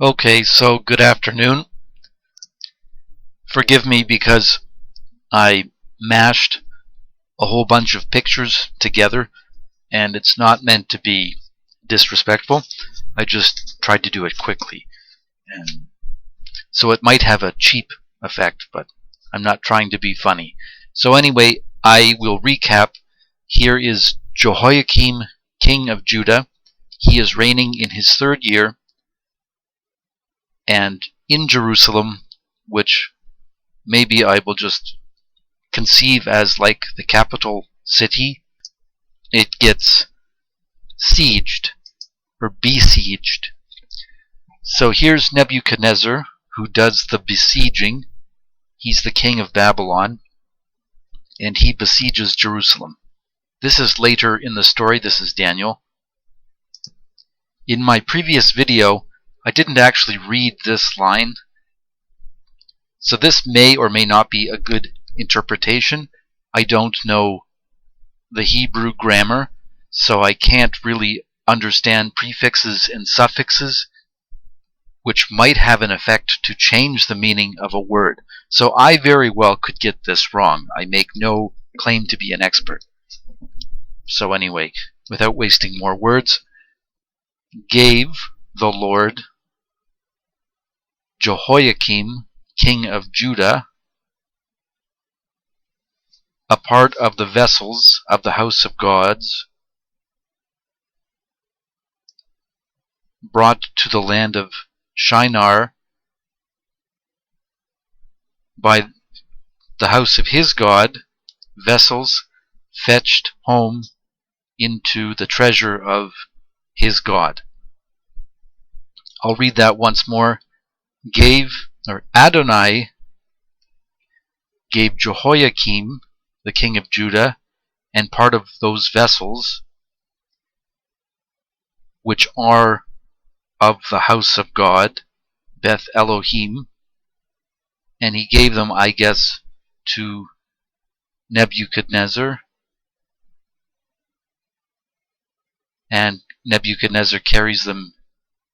Okay, so good afternoon. Forgive me because I mashed a whole bunch of pictures together, and it's not meant to be disrespectful. I just tried to do it quickly, and so it might have a cheap effect, but I'm not trying to be funny. So anyway, I will recap. Here is Jehoiakim, king of Judah. He is reigning in his third year, and in Jerusalem, which maybe I will just conceive as like the capital city, it gets sieged or besieged. So here's Nebuchadnezzar, who does the besieging. He's the king of Babylon, and he besieges Jerusalem. This is later in the story. This is Daniel. In my previous video, I didn't actually read this line, so this may or may not be a good interpretation. I don't know the Hebrew grammar, so I can't really understand prefixes and suffixes, which might have an effect to change the meaning of a word. So I very well could get this wrong. I make no claim to be an expert. So anyway, without wasting more words, gave the Lord Jehoiakim, king of Judah, a part of the vessels of the house of gods, brought to the land of Shinar by the house of his God, vessels fetched home into the treasure of his God. I'll read that once more. Adonai gave Jehoiakim, the king of Judah, and part of those vessels which are of the house of God, Beth Elohim, and he gave them, I guess, to Nebuchadnezzar, and Nebuchadnezzar carries them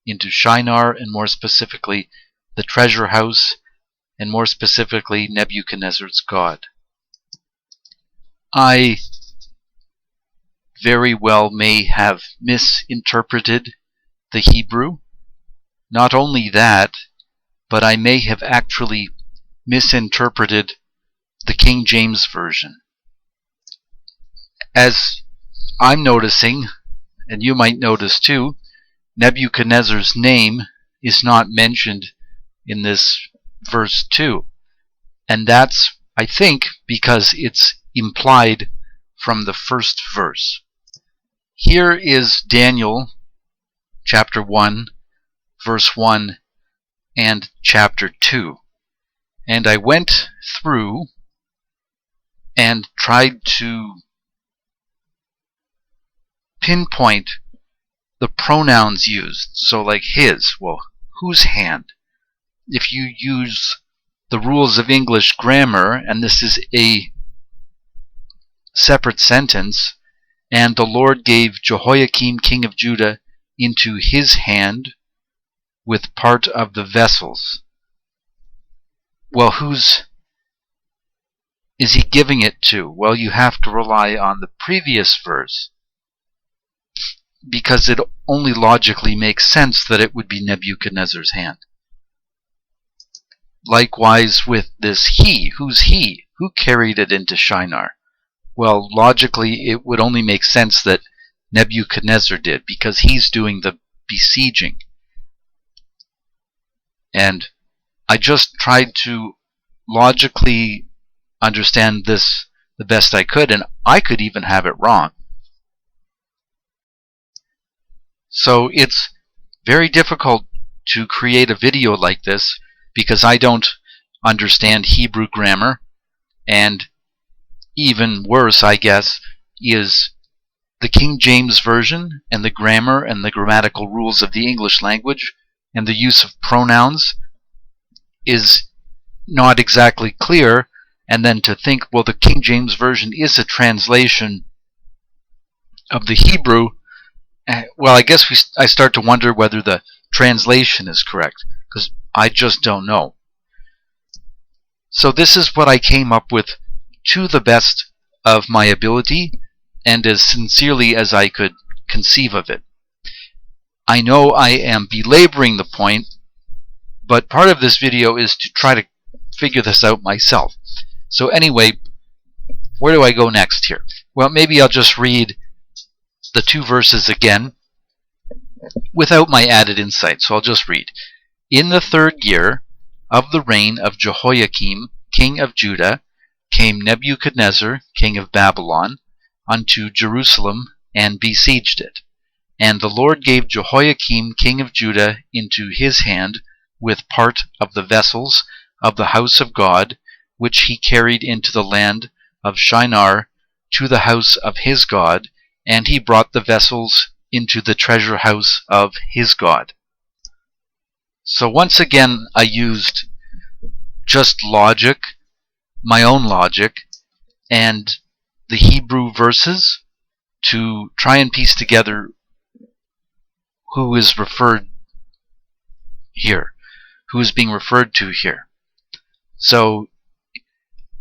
into Shinar, and more specifically the treasure house, and more specifically Nebuchadnezzar's God. I very well may have misinterpreted the Hebrew. Not only that, but I may have actually misinterpreted the King James Version. As I'm noticing, and you might notice too, Nebuchadnezzar's name is not mentioned in this verse 2. And that's, I think, because it's implied from the first verse. Here is Daniel chapter 1, verse 1, and chapter 2. And I went through and tried to pinpoint the pronouns used. So like his, well, whose hand? If you use the rules of English grammar, and this is a separate sentence, and the Lord gave Jehoiakim, king of Judah, into his hand with part of the vessels. Well, whose is he giving it to? Well, you have to rely on the previous verse, because it only logically makes sense that it would be Nebuchadnezzar's hand. Likewise with this he. Who's he? Who carried it into Shinar? Well, logically it would only make sense that Nebuchadnezzar did, because he's doing the besieging. And I just tried to logically understand this the best I could, and I could even have it wrong. So it's very difficult to create a video like this because I don't understand Hebrew grammar, and even worse, I guess, is the King James Version and the grammar and the grammatical rules of the English language and the use of pronouns is not exactly clear. And then to think, well, the King James Version is a translation of the Hebrew. Well, I guess I start to wonder whether the translation is correct, because I just don't know. So this is what I came up with to the best of my ability and as sincerely as I could conceive of it. I know I am belaboring the point, but part of this video is to try to figure this out myself. So anyway, where do I go next here? Well, maybe I'll just read the 2 verses again without my added insight. So I'll just read. In the 3rd year of the reign of Jehoiakim, king of Judah, came Nebuchadnezzar, king of Babylon, unto Jerusalem, and besieged it. And the Lord gave Jehoiakim, king of Judah, into his hand, with part of the vessels of the house of God, which he carried into the land of Shinar, to the house of his God, and he brought the vessels into the treasure house of his God. So once again, I used just logic, my own logic, and the Hebrew verses to try and piece together who is referred here, who is being referred to here. So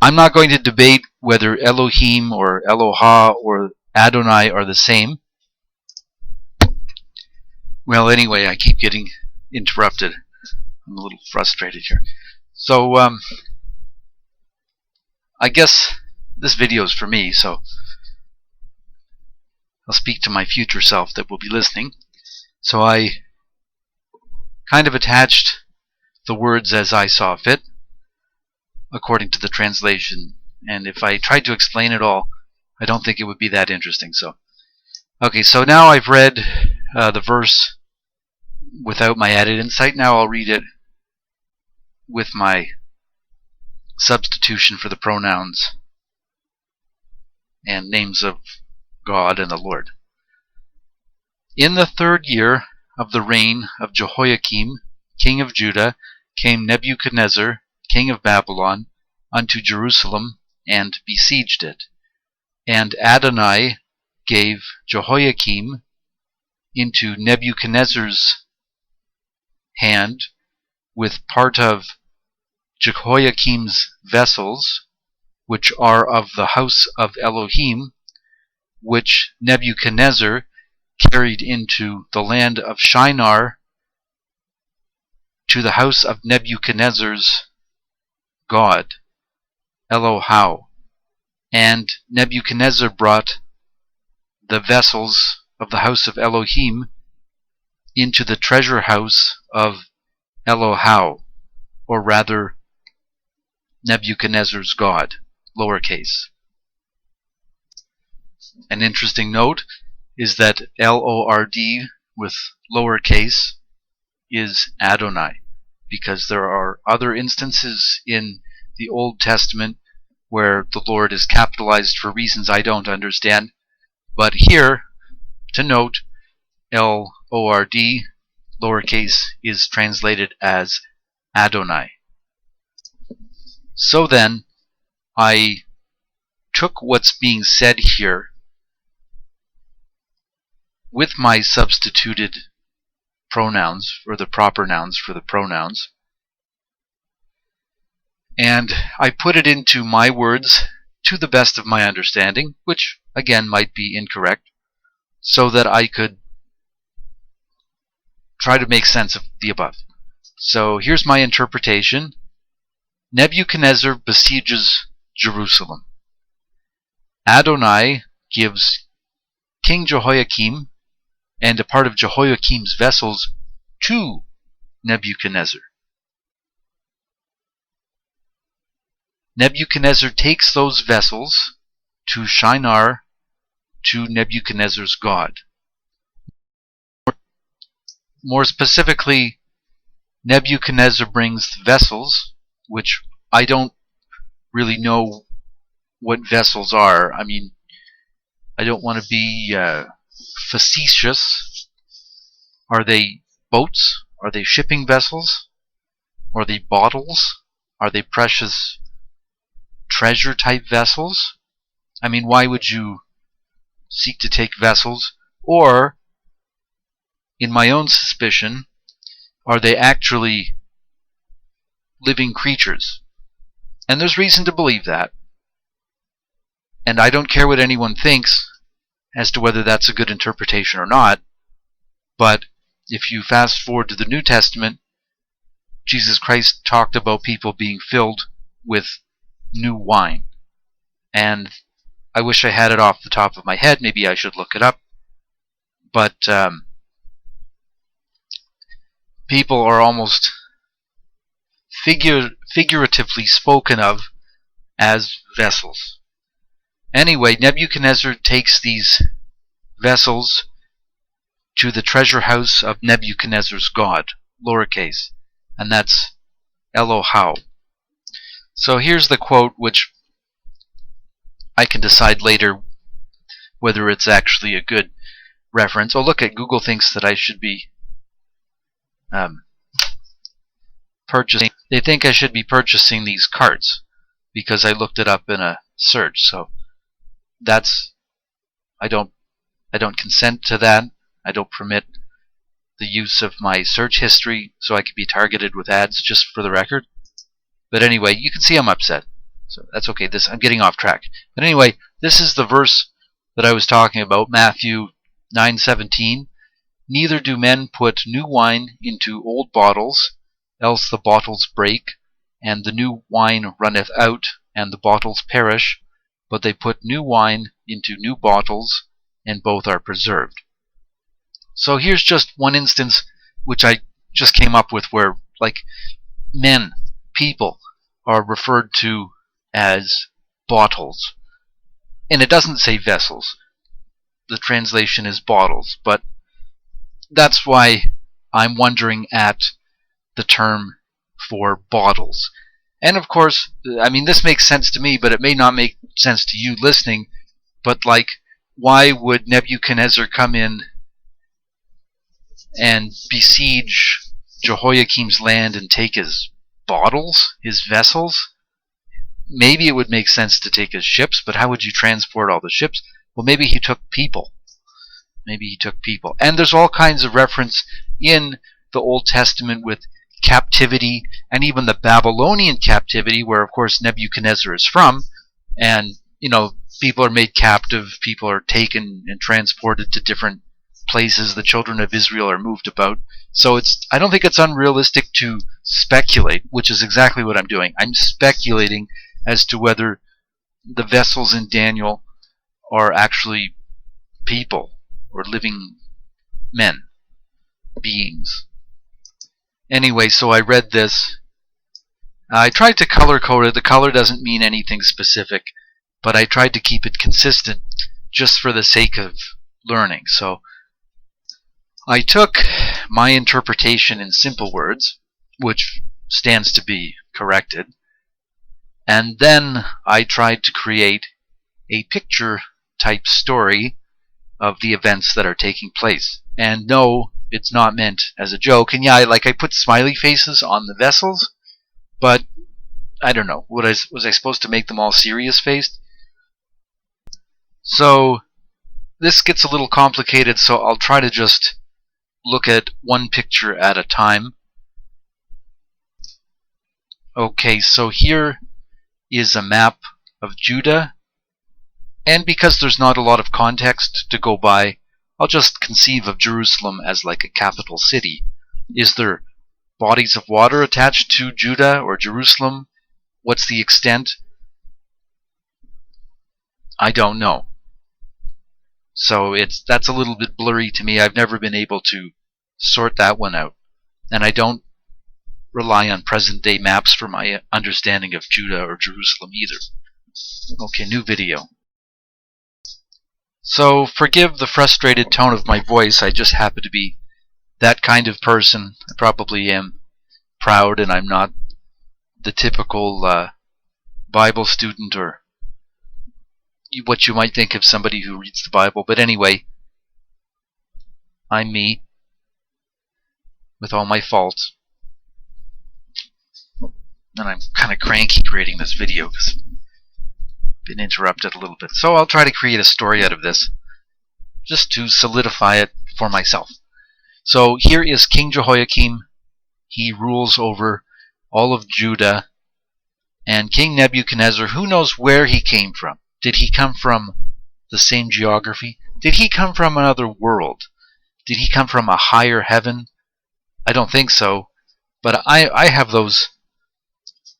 I'm not going to debate whether Elohim or Eloha or Adonai are the same. Well, anyway, I keep getting interrupted. I'm a little frustrated here. So I guess this video is for me, so I'll speak to my future self that will be listening. So I kind of attached the words as I saw fit, according to the translation, and if I tried to explain it all, I don't think it would be that interesting. So, okay, so now I've read the verse without my added insight. Now I'll read it with my substitution for the pronouns and names of God and the Lord. In the 3rd year of the reign of Jehoiakim, king of Judah, came Nebuchadnezzar, king of Babylon, unto Jerusalem, and besieged it. And Adonai gave Jehoiakim into Nebuchadnezzar's hand, with part of Jehoiakim's vessels, which are of the house of Elohim, which Nebuchadnezzar carried into the land of Shinar, to the house of Nebuchadnezzar's God, Elohau. And Nebuchadnezzar brought the vessels of the house of Elohim into the treasure house of Elohau, or rather Nebuchadnezzar's God, lowercase. An interesting note is that L-O-R-D with lowercase is Adonai, because there are other instances in the Old Testament where the Lord is capitalized for reasons I don't understand. But here, to note, L-O-R-D, lowercase, is translated as Adonai. So then, I took what's being said here with my substituted pronouns, or the proper nouns for the pronouns, and I put it into my words to the best of my understanding, which again might be incorrect, so that I could try to make sense of the above. So here's my interpretation. Nebuchadnezzar besieges Jerusalem. Adonai gives King Jehoiakim and a part of Jehoiakim's vessels to Nebuchadnezzar. Nebuchadnezzar takes those vessels to Shinar, to Nebuchadnezzar's God. More specifically, Nebuchadnezzar brings the vessels, which I don't really know what vessels are. I mean, I don't want to be facetious. Are they boats? Are they shipping vessels? Are they bottles? Are they precious treasure type vessels? I mean, why would you seek to take vessels? Or, in my own suspicion, are they actually living creatures? And there's reason to believe that. And I don't care what anyone thinks as to whether that's a good interpretation or not. But if you fast forward to the New Testament, Jesus Christ talked about people being filled with new wine. And I wish I had it off the top of my head. Maybe I should look it up. But people are almost figuratively spoken of as vessels. Anyway, Nebuchadnezzar takes these vessels to the treasure house of Nebuchadnezzar's god, lowercase, and that's Elohau. So here's the quote, which I can decide later whether it's actually a good reference. Oh, look, Google thinks that I should be purchasing. They think I should be purchasing these carts because I looked it up in a search. So that's I don't consent to that. I don't permit the use of my search history so I could be targeted with ads, just for the record. But anyway, you can see I'm upset. So that's okay. I'm getting off track. But anyway, this is the verse that I was talking about, Matthew 9:17. Neither do men put new wine into old bottles, else the bottles break, and the new wine runneth out, and the bottles perish. But they put new wine into new bottles, and both are preserved. So here's just one instance which I just came up with where, like, men, people, are referred to as bottles. And it doesn't say vessels. The translation is bottles. But that's why I'm wondering at the term for bottles. And of course, I mean, this makes sense to me, but it may not make sense to you listening. But, like, why would Nebuchadnezzar come in and besiege Jehoiakim's land and take his bottles, his vessels? Maybe it would make sense to take his ships, but how would you transport all the ships? Well, maybe he took people. Maybe he took people. And there's all kinds of reference in the Old Testament with captivity, and even the Babylonian captivity, where of course Nebuchadnezzar is from, and people are made captive, people are taken and transported to different places, the children of Israel are moved about. So I don't think it's unrealistic to speculate, which is exactly what I'm doing. I'm speculating as to whether the vessels in Daniel are actually people or living men, beings. Anyway, so I read this. I tried to color code it. The color doesn't mean anything specific, but I tried to keep it consistent just for the sake of learning. So I took my interpretation in simple words, which stands to be corrected, and then I tried to create a picture type story of the events that are taking place. And no, it's not meant as a joke. And yeah, I put smiley faces on the vessels, but I don't know. Was I supposed to make them all serious faced? So this gets a little complicated, so I'll try to just look at one picture at a time. Okay, so here is a map of Judah, and because there's not a lot of context to go by, I'll just conceive of Jerusalem as like a capital city. Is there bodies of water attached to Judah or Jerusalem? What's the extent? I don't know. So that's a little bit blurry to me. I've never been able to sort that one out. And I don't rely on present-day maps for my understanding of Judah or Jerusalem either. Okay, new video. So forgive the frustrated tone of my voice. I just happen to be that kind of person. I probably am proud, and I'm not the typical Bible student or what you might think of somebody who reads the Bible. But anyway, I'm me with all my faults. And I'm kind of cranky creating this video because I've been interrupted a little bit. So I'll try to create a story out of this just to solidify it for myself. So here is King Jehoiakim He rules over all of Judah. And King Nebuchadnezzar, who knows where he came from? Did he come from the same geography? Did he come from another world? Did he come from a higher heaven? I don't think so. But I have those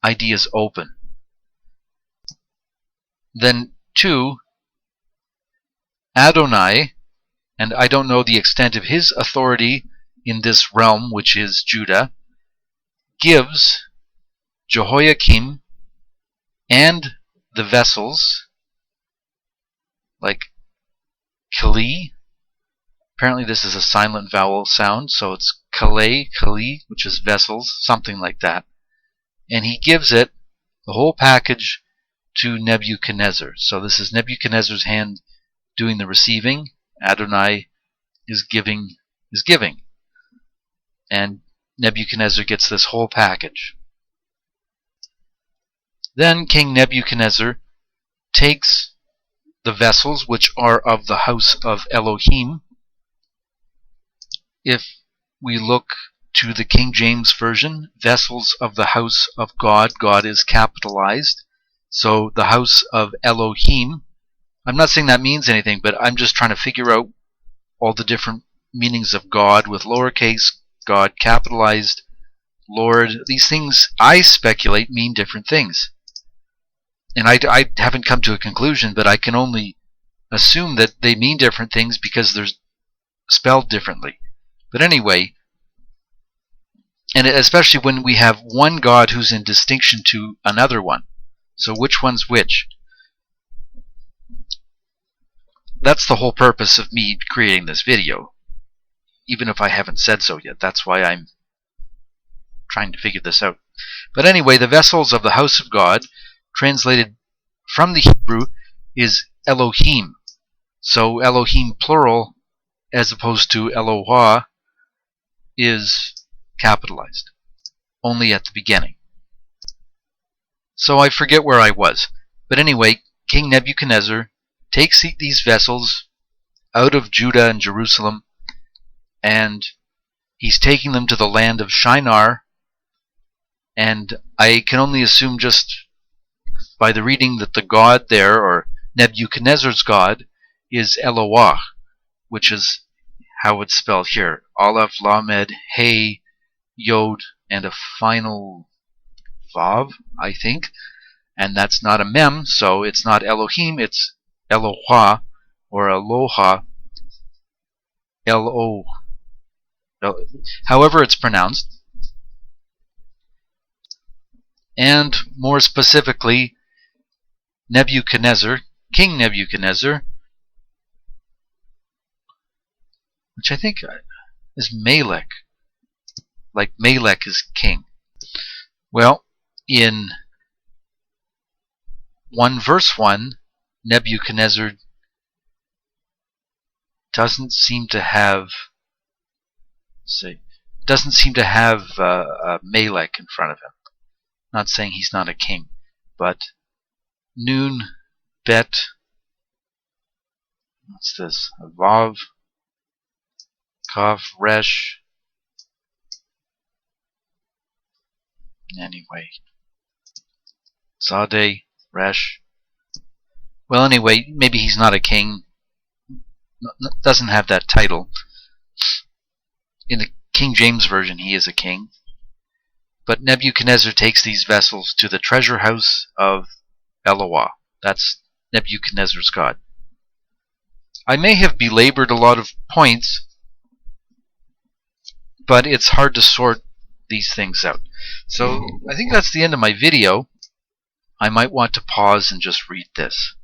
ideas open. Then 2, Adonai, and I don't know the extent of his authority in this realm, which is Judah, gives Jehoiakim and the vessels, like Kali. Apparently this is a silent vowel sound, so it's Kali, which is vessels, something like that. And he gives it, the whole package, to Nebuchadnezzar. So this is Nebuchadnezzar's hand doing the receiving. Adonai is giving. And Nebuchadnezzar gets this whole package. Then King Nebuchadnezzar takes the vessels, which are of the house of Elohim. If we look to the King James Version, vessels of the house of God, God is capitalized. So the house of Elohim, I'm not saying that means anything, but I'm just trying to figure out all the different meanings of God with lowercase, God capitalized, Lord. These things, I speculate, mean different things. And I haven't come to a conclusion, but I can only assume that they mean different things because they're spelled differently. But anyway, and especially when we have one God who's in distinction to another one. So which one's which? That's the whole purpose of me creating this video. Even if I haven't said so yet. That's why I'm trying to figure this out. But anyway, the vessels of the house of God, translated from the Hebrew, is Elohim. So Elohim plural, as opposed to Elohah, is capitalized, only at the beginning. So I forget where I was. But anyway, King Nebuchadnezzar takes these vessels out of Judah and Jerusalem, and he's taking them to the land of Shinar. And I can only assume just by the reading that the god there, or Nebuchadnezzar's god, is Eloah, which is how it's spelled here. Aleph, Lamed, Hey, Yod, and a final Vav, I think. And that's not a mem, so it's not Elohim, it's Elohah, or Aloha, L-O, however it's pronounced. And more specifically, Nebuchadnezzar, King Nebuchadnezzar, which I think is Melech, like Melech is king. Well, in 1 verse 1, Nebuchadnezzar doesn't seem to have, Melech in front of him. Not saying he's not a king, but Nun, Bet, what's this? Vav, Kaf, Resh. Anyway, Zadeh, Resh. Well, anyway, maybe he's not a king. Doesn't have that title. In the King James Version, he is a king. But Nebuchadnezzar takes these vessels to the treasure house of Eloah. That's Nebuchadnezzar's god. I may have belabored a lot of points, but it's hard to sort these things out. So I think that's the end of my video. I might want to pause and just read this.